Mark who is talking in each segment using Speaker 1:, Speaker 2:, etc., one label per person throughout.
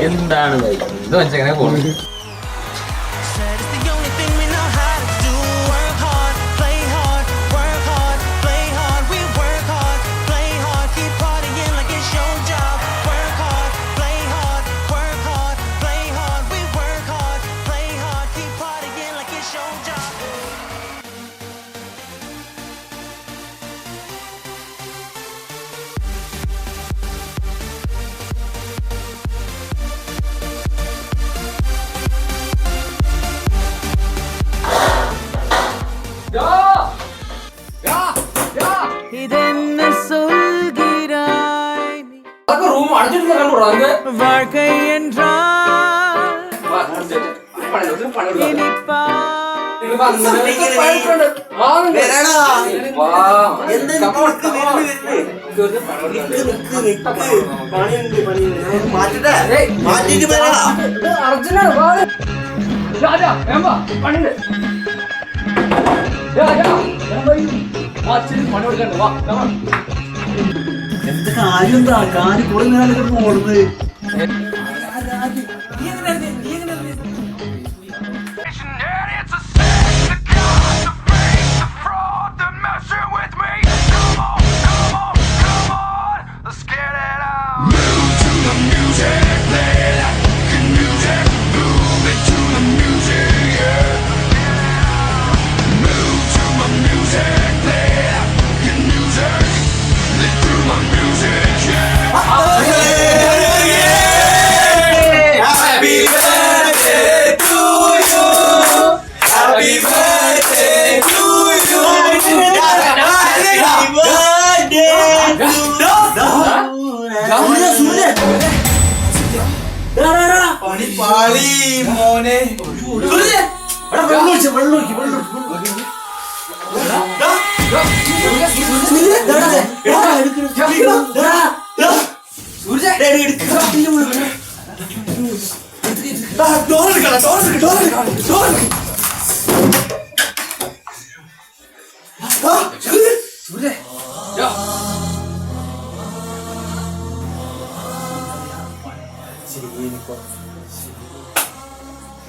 Speaker 1: എന്താണ് ഇത് വെച്ചെങ്ങനെ പോകുന്നത്?
Speaker 2: வாழ்க்கை என்றால்
Speaker 3: എന്ത് കാര്യം എന്താ കാര്യം കുറെ നേരം ഓടുന്നത്.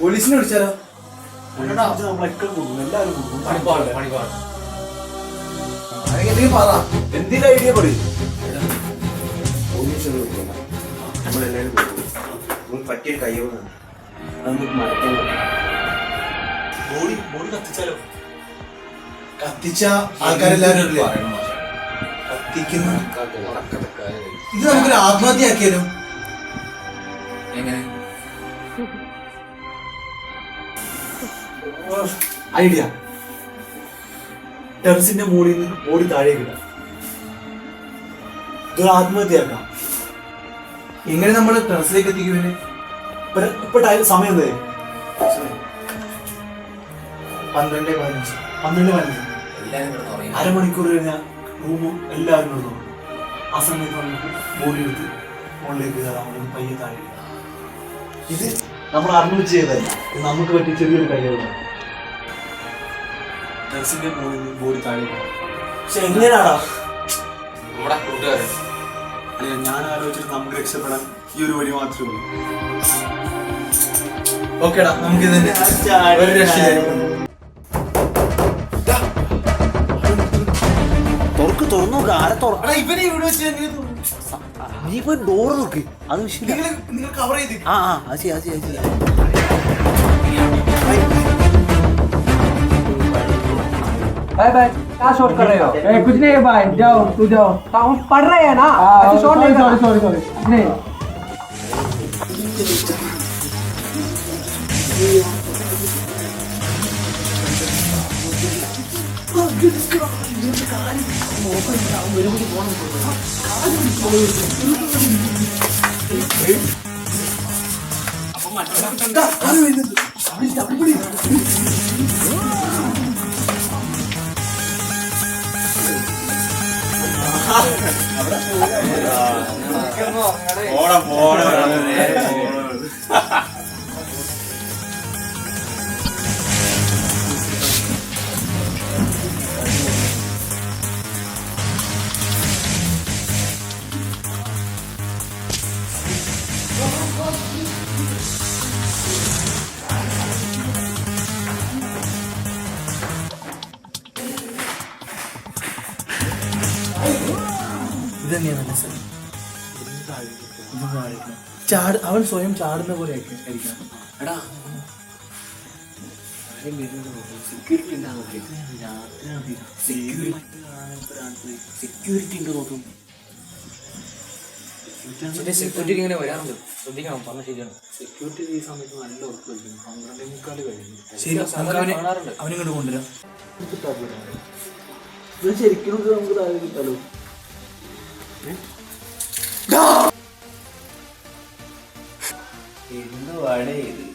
Speaker 3: പോലീസിനെ വിളിച്ചാലോ? എന്തെങ്കിലും ഐഡിയ പറയും. നമ്മളെല്ലാരും പറ്റിയ കയ്യോട് നമുക്ക് മറക്കാൻ ബോഡി കത്തിച്ചാലോ? കത്തിച്ച ആൾക്കാരെല്ലാരും കത്തിക്കുന്ന ഇത് നമുക്കൊരു ആത്മഹത്യ ആക്കിയാലോ? എങ്ങനെ? ഐഡിയ, ടെറസിന്റെ മുകളിൽ നിന്ന് ബോഡി താഴേക്ക് ഇടാം. ഇതൊരു ആത്മഹത്യയാക്കാം. എങ്ങനെ നമ്മൾ ടെറസിലേക്ക് എത്തിക്കുവേ? ഇപ്പൊ സമയം എന്തായി? 12:15. അരമണിക്കൂർ കഴിഞ്ഞാൽ റൂമും എല്ലാവരും കിടന്നു. ആ സമയത്ത് നമുക്ക് ബോഡി എടുത്ത് മുകളിലേക്ക് കയറാം. പയ്യെ താഴെ. ഇത് നമ്മൾ അറിഞ്ഞു ചെയ്തല്ല, നമുക്ക് പറ്റിയ ചെറിയൊരു കയ്യാണ്. ടെറസിന്റെ മുകളിൽ നിന്ന് ബോഡി താഴെ. പക്ഷെ എങ്ങനെയാടാ ഞാൻ ആലോചിച്ചിട്ട് നമുക്ക് രക്ഷപ്പെടാൻ ഈ ഒരു വഴി മാത്രമേ ഉള്ളൂ. ഓക്കേടാ, നമുക്ക് ഇതിന്റെ തുറന്നു ഇവനെ ഇവിടെ വെച്ച് നീ പോയി ഡോറ് നോക്ക്. അത് നിങ്ങൾ കവർ ചെയ്ത്
Speaker 4: भाई भाई क्या शॉट कर रहे हो? कुछ नहीं भाई, जाओ तू जाओ. हम पढ़ रहे हैं ना, शॉट नहीं. सॉरी नहीं.
Speaker 3: തന്നെയാണ് നല്ല സ്ഥലം. അവൻ സ്വയം ചാടുന്ന പോലെ ആയിരിക്കണം.
Speaker 4: എടാ സെക്യൂരിറ്റി ഉണ്ട് നോക്കും.
Speaker 1: സെക്യൂരിറ്റി ഇങ്ങനെ വരാറുണ്ട്, ശ്രദ്ധിക്കണം. പറഞ്ഞ ശരിയാണ്.
Speaker 4: സെക്യൂരിറ്റി ഈ സമയത്ത് നല്ല ഉറപ്പ് കളിക്കും. 12:45 കഴിഞ്ഞു.
Speaker 3: ശരി, അവനിങ്ങോട്ട് കൊണ്ടുവരാം.
Speaker 4: ശരിക്കും നമുക്ക് താഴെ കിട്ടാലോ. എന്ത് വട ഇത്?